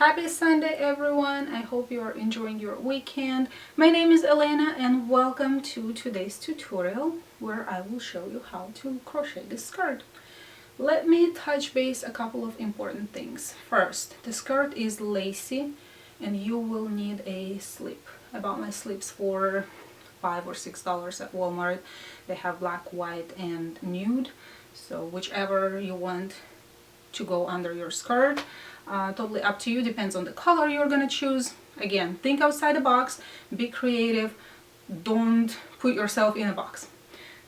Happy Sunday everyone! I hope you are enjoying your weekend. My name is Elena and welcome to today's tutorial where I will show you how to crochet this skirt. Let me touch base a couple of important things. First, the skirt is lacy and you will need a slip. I bought my slips for $5 or $6 at Walmart. They have black, white, and nude, so whichever you want to go under your skirt. Totally up to you, depends on the color you're gonna choose. Again, think outside the box, be creative, don't put yourself in a box.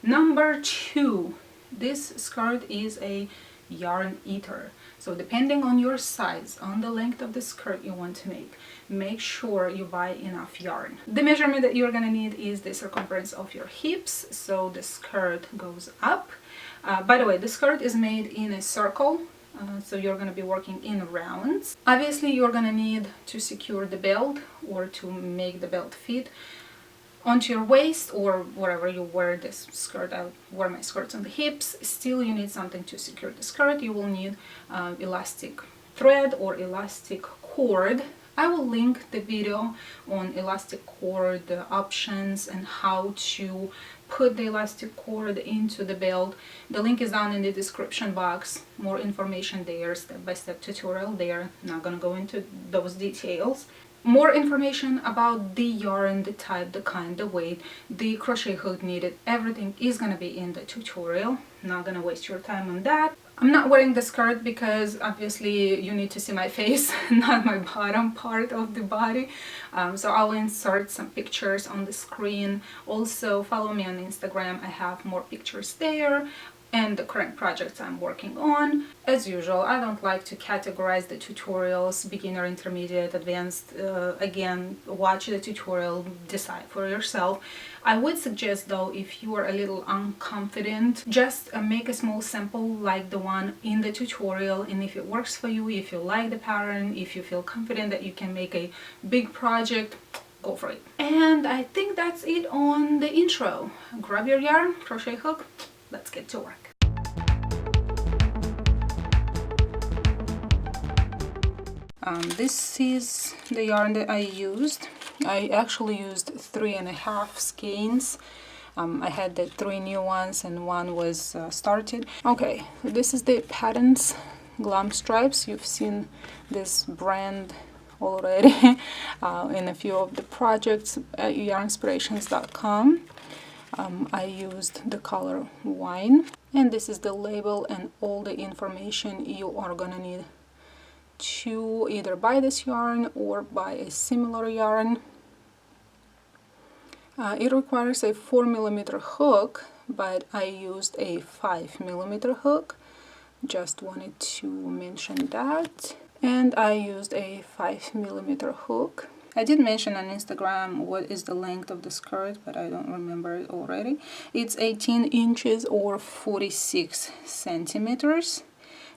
Number two, this skirt is a yarn eater. So depending on your size, on the length of the skirt you want to make sure you buy enough yarn. The measurement that you're gonna need is the circumference of your hips, so the skirt goes up. By the way, the skirt is made in a circle. So you're going to be working in rounds. Obviously you're going to need to secure the belt or to make the belt fit onto your waist or wherever you wear this skirt. I wear my skirts on the hips. Still you need something to secure the skirt. You will need elastic thread or elastic cord. I will link the video on elastic cord options and how to put the elastic cord into the belt. The link is down in the description box. More information there, step-by-step tutorial there. Not gonna go into those details. More information about the yarn, the type, the kind, the weight, the crochet hook needed, everything is gonna be in the tutorial. Not gonna waste your time on that. I'm not wearing the skirt because obviously you need to see my face, not my bottom part of the body. So I'll insert some pictures on the screen. Also follow me on Instagram, I have more pictures there and the current projects I'm working on. As usual, I don't like to categorize the tutorials, beginner, intermediate, advanced. Again, watch the tutorial, decide for yourself. I would suggest though, if you are a little unconfident, just make a small sample like the one in the tutorial, and if it works for you, if you like the pattern, if you feel confident that you can make a big project, go for it. And I think that's it on the intro. Grab your yarn, crochet hook, let's get to work. This is the yarn that I used. I actually used 3.5 skeins. I had the 3 new ones and one was started. Okay, this is the Patterns Glam Stripes. You've seen this brand already in a few of the projects at yarnspirations.com. I used the color Wine, and this is the label and all the information you are gonna need to either buy this yarn or buy a similar yarn. It requires a 4mm hook, but I used a 5mm hook. Just wanted to mention that. And I used a 5mm hook. I did mention on Instagram what is the length of the skirt, but I don't remember it already. It's 18 inches or 46 centimeters.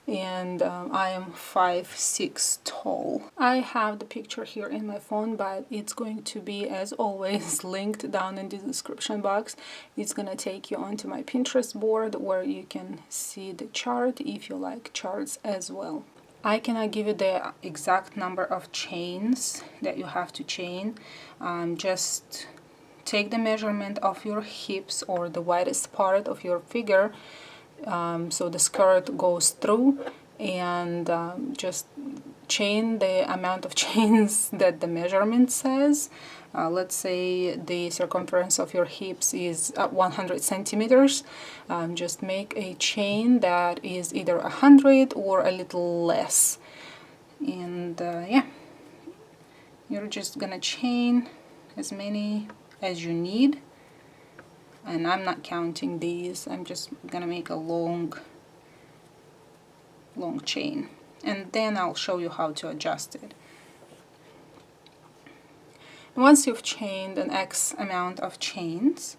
And I am 5'6" tall. I have the picture here in my phone, but it's going to be, as always, linked down in the description box. It's gonna take you onto my Pinterest board where you can see the chart if you like charts as well. I cannot give you the exact number of chains that you have to chain. Just take the measurement of your hips or the widest part of your figure, so the skirt goes through, and just chain the amount of chains that the measurement says. Let's say the circumference of your hips is 100 centimeters. Just make a chain that is either 100 or a little less. And yeah, you're just gonna chain as many as you need. And I'm not counting these, I'm just gonna make a long chain, and then I'll show you how to adjust it. Once you've chained an X amount of chains,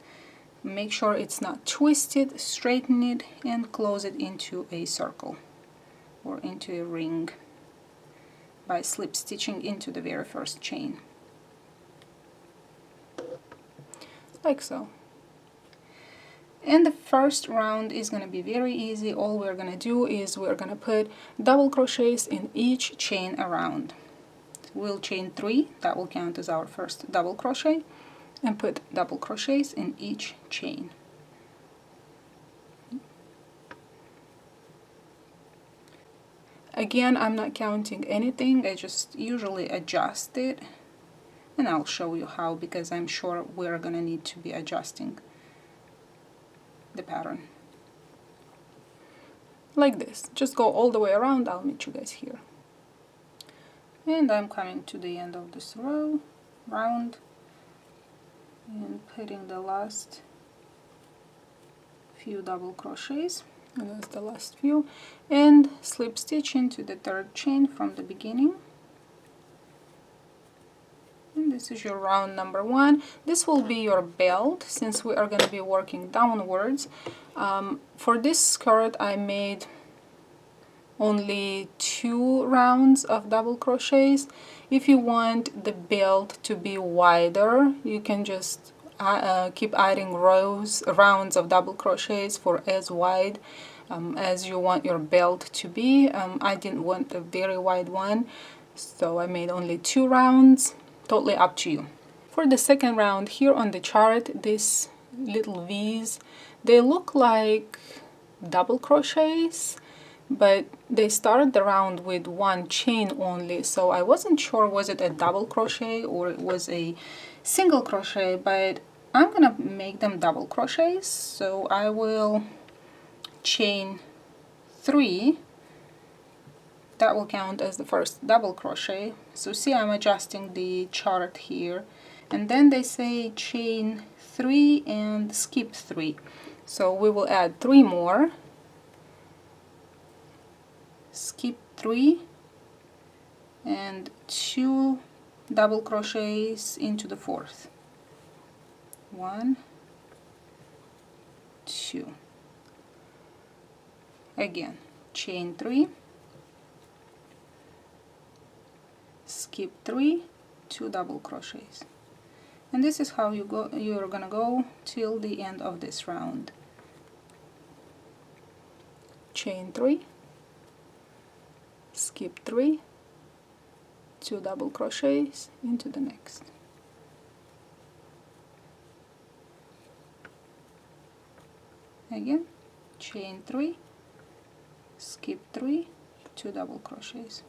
make sure it's not twisted, straighten it, and close it into a circle or into a ring by slip stitching into the very first chain, like so. And the first round is going to be very easy. All we're going to do is we're going to put double crochets in each chain around. we'll chain 3, that will count as our first double crochet, and put double crochets in each chain. Again, I'm not counting anything, I just usually adjust it, and I'll show you how, because I'm sure we're gonna need to be adjusting the pattern. Like this, just go all the way around. I'll meet you guys here. And I'm coming to the end of this round, and putting the last few double crochets, and that's the last few, and slip stitch into the 3rd chain from the beginning. And this is your round number 1. This will be your belt, since we are going to be working downwards. For this skirt I made only 2 rounds of double crochets. If you want the belt to be wider, you can just keep adding rounds of double crochets for as wide as you want your belt to be. I didn't want a very wide one, so I made only 2 rounds. Totally up to you. For the second round, here on the chart, these little V's, they look like double crochets, but they started the round with 1 chain only, so I wasn't sure was it a double crochet or it was a single crochet, but I'm gonna make them double crochets, so I will chain 3. That will count as the first double crochet. So see, I'm adjusting the chart here, and then they say chain 3 and skip 3, so we will add 3 more, skip 3, and 2 double crochets into the 4th. 1, 2. Again, chain 3, skip 3, 2 double crochets, and this is how you're gonna go till the end of this round. Chain 3, skip 3, 2 double crochets into the next. Again, chain 3, skip 3, 2 double crochets.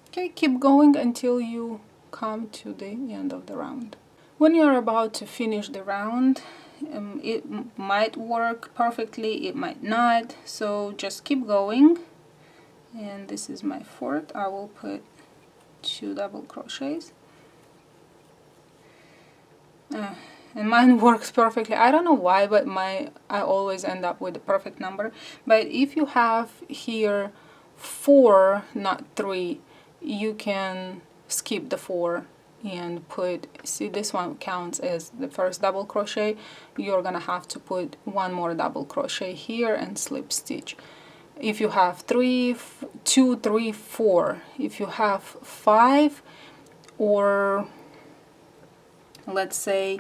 Okay, keep going until you come to the end of the round. When you're about to finish the round, it might work perfectly, it might not, so just keep going. And this is my 4th. I will put 2 double crochets. And mine works perfectly. I don't know why, but I always end up with a perfect number. But if you have here 4, not 3, you can skip the 4 and put, see, this one counts as the first double crochet. You're gonna have to put 1 more double crochet here and slip stitch. If you have 3, 2, 3, 4, if you have 5, or let's say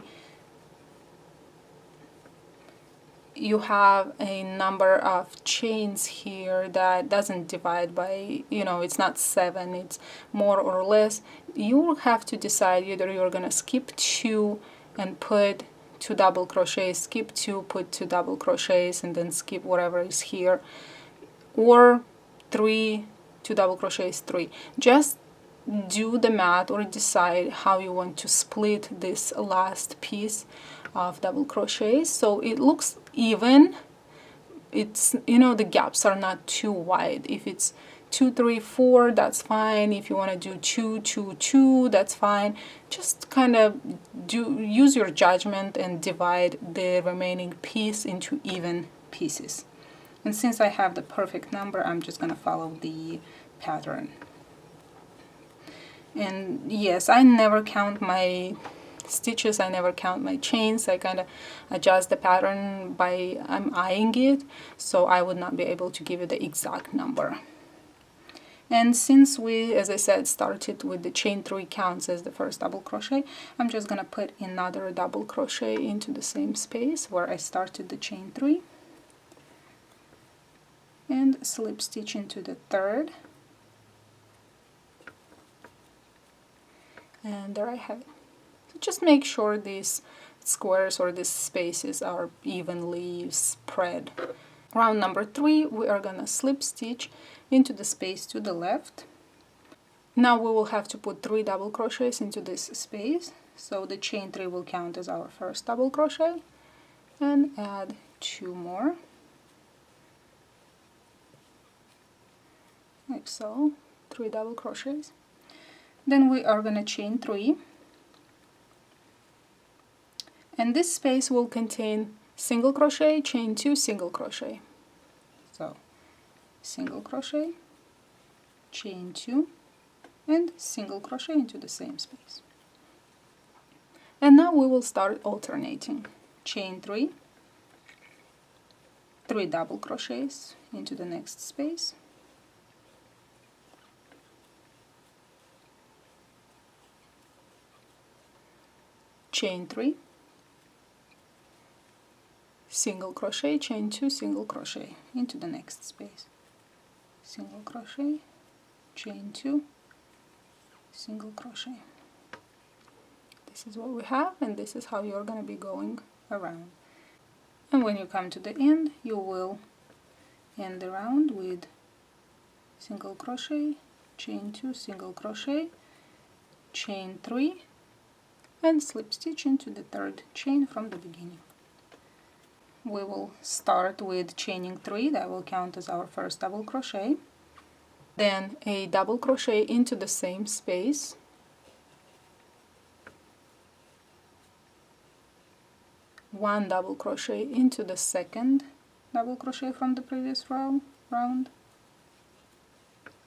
you have a number of chains here that doesn't divide by, it's not 7, it's more or less, you will have to decide either you're gonna skip 2 and put 2 double crochets, skip 2, put 2 double crochets, and then skip whatever is here, or 3, 2 double crochets, 3. Just do the math or decide how you want to split this last piece of double crochets so it looks even. It's, the gaps are not too wide. If it's 2, 3, 4, that's fine. If you want to do 2, 2, 2, that's fine. Just kind of use your judgment and divide the remaining piece into even pieces. And since I have the perfect number, I'm just gonna follow the pattern. And yes, I never count my stitches, I never count my chains. I kind of adjust the pattern by I'm eyeing it, so I would not be able to give you the exact number. And since we, as I said, started with the chain 3 counts as the first double crochet, I'm just gonna put another double crochet into the same space where I started the chain 3 and slip stitch into the third, and there I have it. So just make sure these squares or these spaces are evenly spread. Round number 3, we are gonna slip stitch into the space to the left. Now we will have to put 3 double crochets into this space, so the chain 3 will count as our first double crochet, and add 2 more, like so, 3 double crochets. Then we are gonna chain 3, and this space will contain single crochet, chain 2, single crochet. So single crochet, chain 2, and single crochet into the same space. And now we will start alternating. Chain 3, 3 double crochets into the next space, chain 3, single crochet, chain 2, single crochet into the next space, single crochet, chain 2, single crochet. This is what we have, and this is how you're going to be going around. And when you come to the end, you will end the round with single crochet, chain 2, single crochet, chain 3, and slip stitch into the third chain from the beginning. We will start with chaining 3, that will count as our first double crochet, then a double crochet into the same space, one double crochet into the second double crochet from the previous round,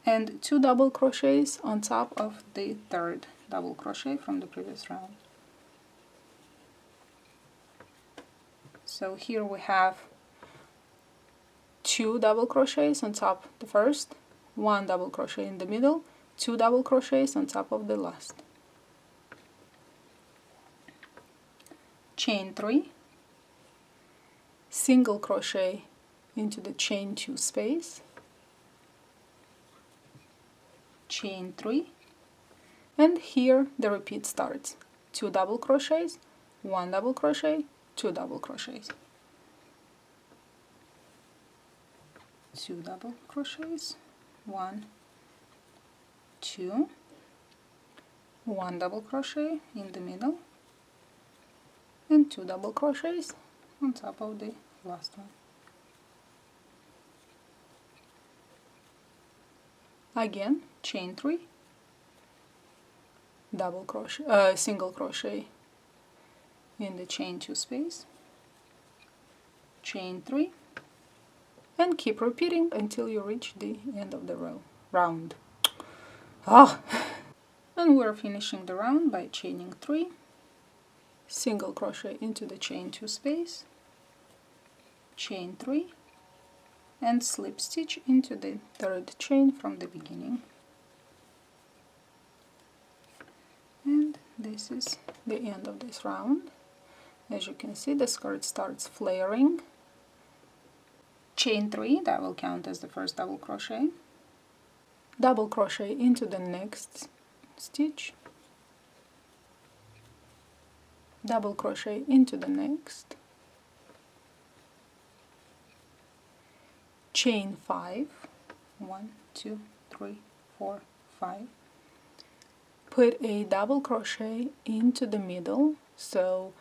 and 2 double crochets on top of the third double crochet from the previous round. So here we have 2 double crochets on top of the first, 1 double crochet in the middle, 2 double crochets on top of the last. Chain 3, single crochet into the chain 2 space, chain 3, and here the repeat starts. 2 double crochets, 1 double crochet, 2 double crochets, 2 double crochets, 1, 2, 1 double crochet in the middle, and 2 double crochets on top of the last one. Again, chain 3, double crochet, single crochet in the chain 2 space, chain 3, and keep repeating until you reach the end of the round. And we're finishing the round by chaining 3, single crochet into the chain 2 space, chain 3, and slip stitch into the third chain from the beginning. And this is the end of this round. As you can see, the skirt starts flaring. Chain 3, that will count as the first double crochet, double crochet into the next stitch, double crochet into the next, chain 5, 1, 2, 3, 4, 5, put a double crochet into the middle, so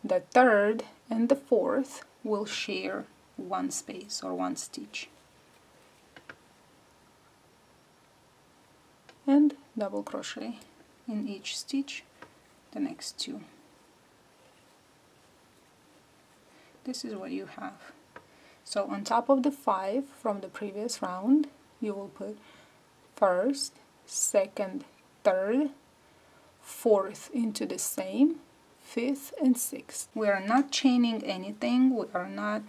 the third and the fourth will share one space or one stitch, and double crochet in each stitch the next 2. This is what you have. So on top of the 5 from the previous round, you will put first, second, third, fourth into the same, fifth and sixth. We are not chaining anything, we are not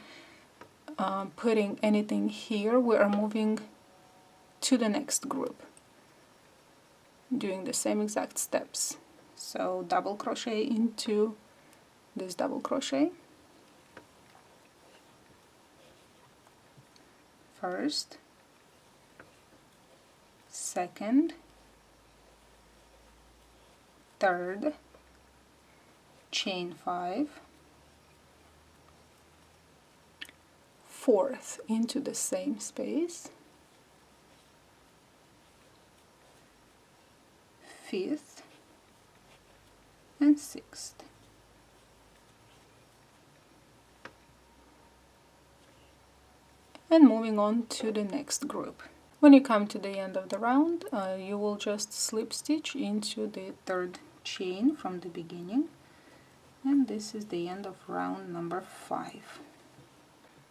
putting anything here, we are moving to the next group, doing the same exact steps. So double crochet into this double crochet, first, second, third, chain 5, fourth into the same space, fifth, and sixth. And moving on to the next group. When you come to the end of the round, you will just slip stitch into the third chain from the beginning, and this is the end of round number 5.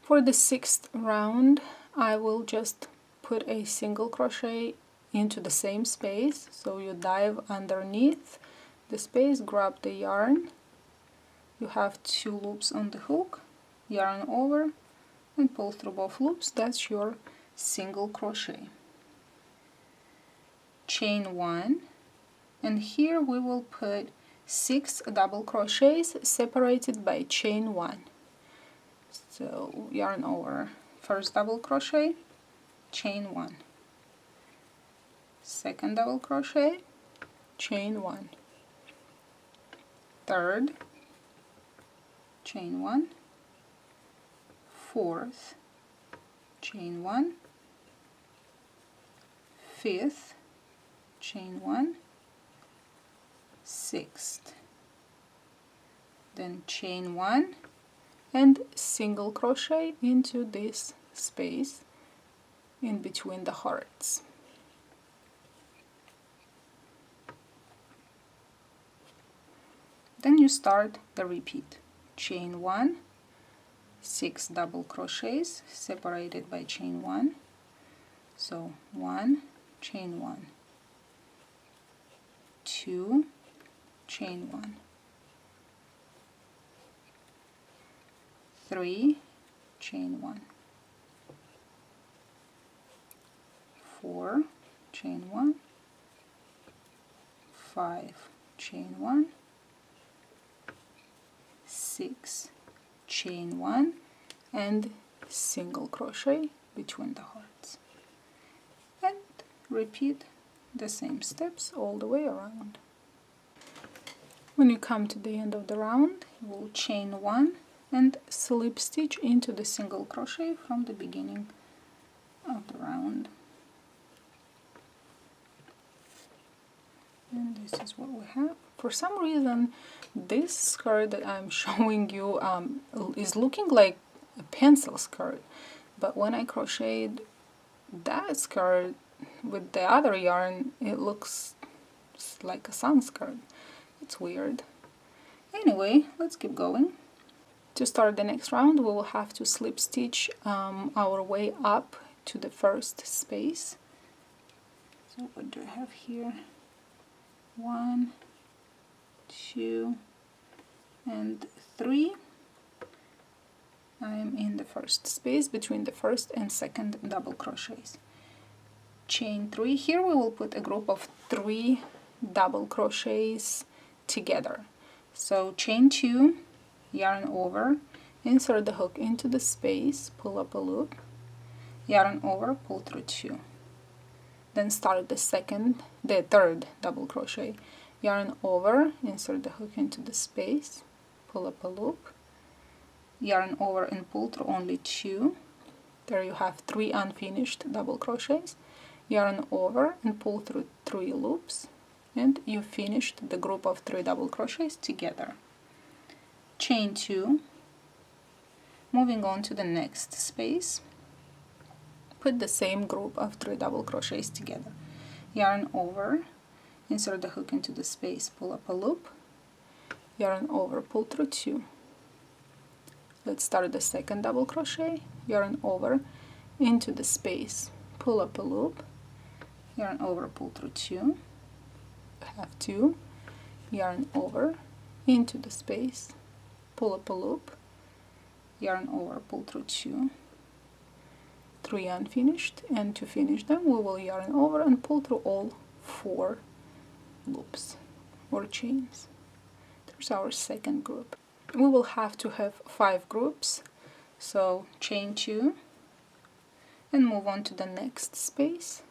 For the 6th round, I will just put a single crochet into the same space. So you dive underneath the space, grab the yarn, you have 2 loops on the hook, yarn over and pull through both loops. That's your single crochet. Chain 1, and here we will put 6 double crochets separated by chain 1. So yarn over, first double crochet, chain 1, second double crochet, chain 1, third, chain 1, fourth, chain 1, fifth, chain 1, sixth, then chain 1 and single crochet into this space in between the hearts. Then you start the repeat. Chain 1, 6 double crochets separated by chain 1. So 1, chain 1, 2, chain 1, 3, chain 1, 4, chain 1, 5, chain 1, 6, chain 1, and single crochet between the hearts, and repeat the same steps all the way around. When you come to the end of the round, you will chain 1 and slip stitch into the single crochet from the beginning of the round. And this is what we have. For some reason, this skirt that I'm showing you is looking like a pencil skirt, but when I crocheted that skirt with the other yarn, it looks like a sun skirt. It's weird. Anyway, let's keep going. To start the next round, we will have to slip stitch our way up to the first space. So what do I have here? 1, 2, and 3. I am in the first space between the first and second double crochets. Chain 3. Here we will put a group of 3 double crochets together. So chain 2, yarn over, insert the hook into the space, pull up a loop, yarn over, pull through 2. Then start the third double crochet, yarn over, insert the hook into the space, pull up a loop, yarn over and pull through only 2. There you have 3 unfinished double crochets, yarn over and pull through 3 loops, and you finished the group of 3 double crochets together. Chain 2, moving on to the next space, put the same group of 3 double crochets together, yarn over, insert the hook into the space, pull up a loop, yarn over, pull through 2. Let's start the second double crochet, yarn over into the space, pull up a loop, yarn over, pull through 2, have 2, yarn over into the space, pull up a loop, yarn over, pull through 2, 3 unfinished, and to finish them we will yarn over and pull through all 4 loops or chains. There's our second group. We will have to have 5 groups, so chain 2 and move on to the next space,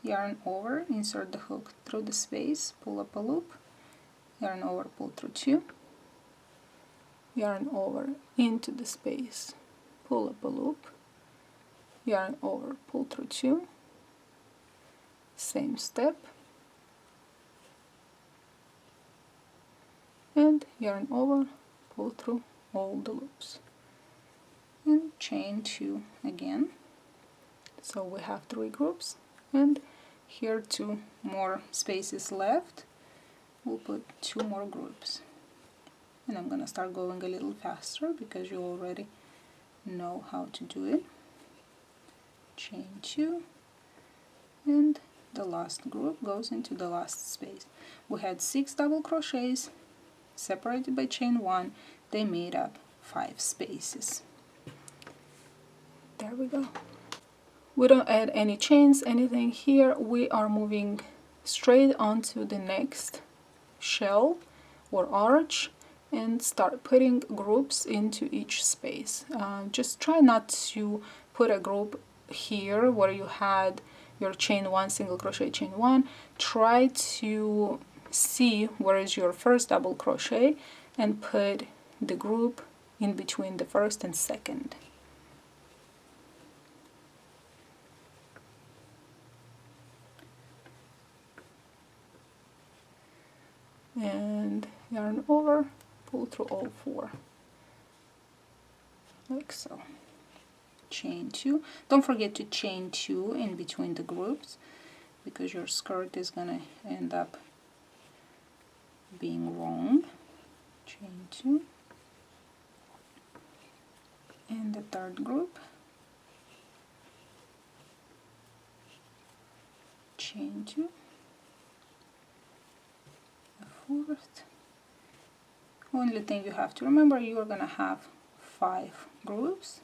yarn over, insert the hook through the space, pull up a loop, yarn over, pull through 2, yarn over into the space, pull up a loop, yarn over, pull through 2, same step, and yarn over, pull through all the loops, and chain 2 again. So we have 3 groups, and here 2 more spaces left. We'll put 2 more groups, and I'm gonna start going a little faster because you already know how to do it. Chain 2, and the last group goes into the last space. We had 6 double crochets separated by chain 1. They made up 5 spaces. There we go. We don't add any chains, anything here. We are moving straight onto the next shell or arch and start putting groups into each space. Just try not to put a group here where you had your chain 1, single crochet, chain 1. Try to see where is your first double crochet and put the group in between the first and second. And yarn over, pull through all 4 like so. Chain 2. Don't forget to chain 2 in between the groups because your skirt is gonna end up being wrong. Chain 2, and the third group, chain 2, the fourth. Only thing you have to remember, you are gonna have 5 groups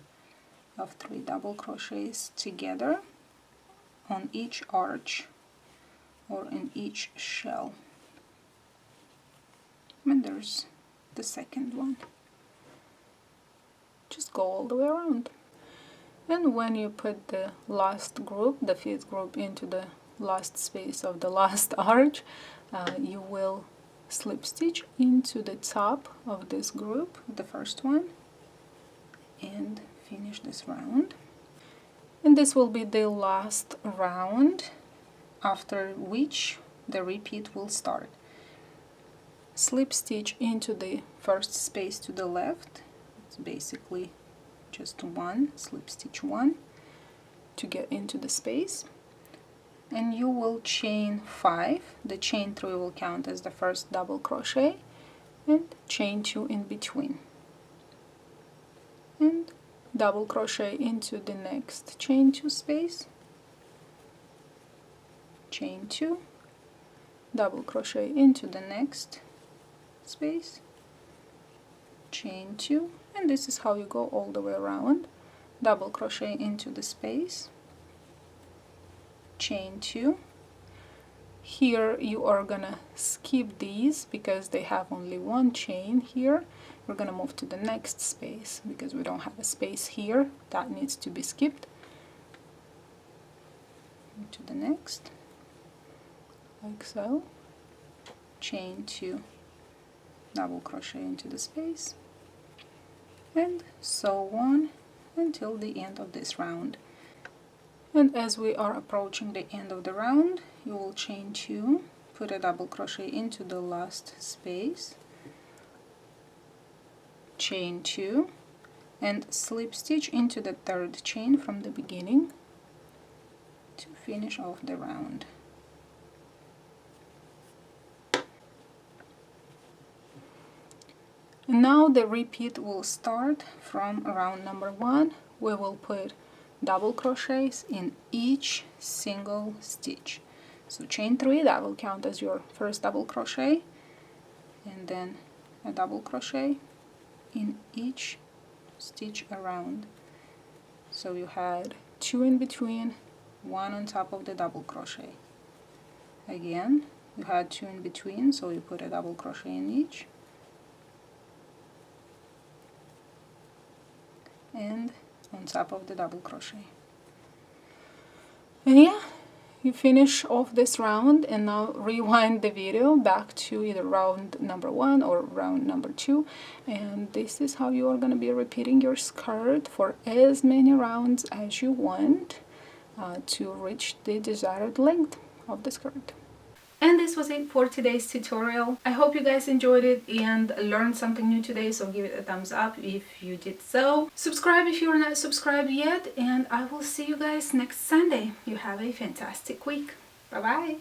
of 3 double crochets together on each arch or in each shell. And there's the second one. Just go all the way around. And when you put the last group, the 5th group, into the last space of the last arch, you will slip stitch into the top of this group, the first one, and finish this round. And this will be the last round, after which the repeat will start. Slip stitch into the first space to the left. It's basically just 1, slip stitch 1 to get into the space, and you will chain 5. The chain 3 will count as the first double crochet, and chain 2 in between, and double crochet into the next chain 2 space, chain 2, double crochet into the next space, chain 2, and this is how you go all the way around. Double crochet into the space, chain 2. Here you are gonna skip these because they have only 1 chain here. We're gonna move to the next space because we don't have a space here that needs to be skipped. To the next, like so, chain 2, double crochet into the space, and so on until the end of this round. And as we are approaching the end of the round, you will chain 2, put a double crochet into the last space, chain 2, and slip stitch into the 3rd chain from the beginning to finish off the round. And now the repeat will start from round number 1. We will put double crochets in each single stitch. So chain 3, that will count as your first double crochet, and then a double crochet in each stitch around. So you had 2 in between, 1 on top of the double crochet. Again, you had 2 in between, so you put a double crochet in each, and on top of the double crochet. And yeah, you finish off this round, and now rewind the video back to either round number 1 or round number 2, and this is how you are going to be repeating your skirt for as many rounds as you want to reach the desired length of the skirt. And this was it for today's tutorial. I hope you guys enjoyed it and learned something new today, so give it a thumbs up if you did so. Subscribe if you're not subscribed yet, and I will see you guys next Sunday. You have a fantastic week. Bye bye.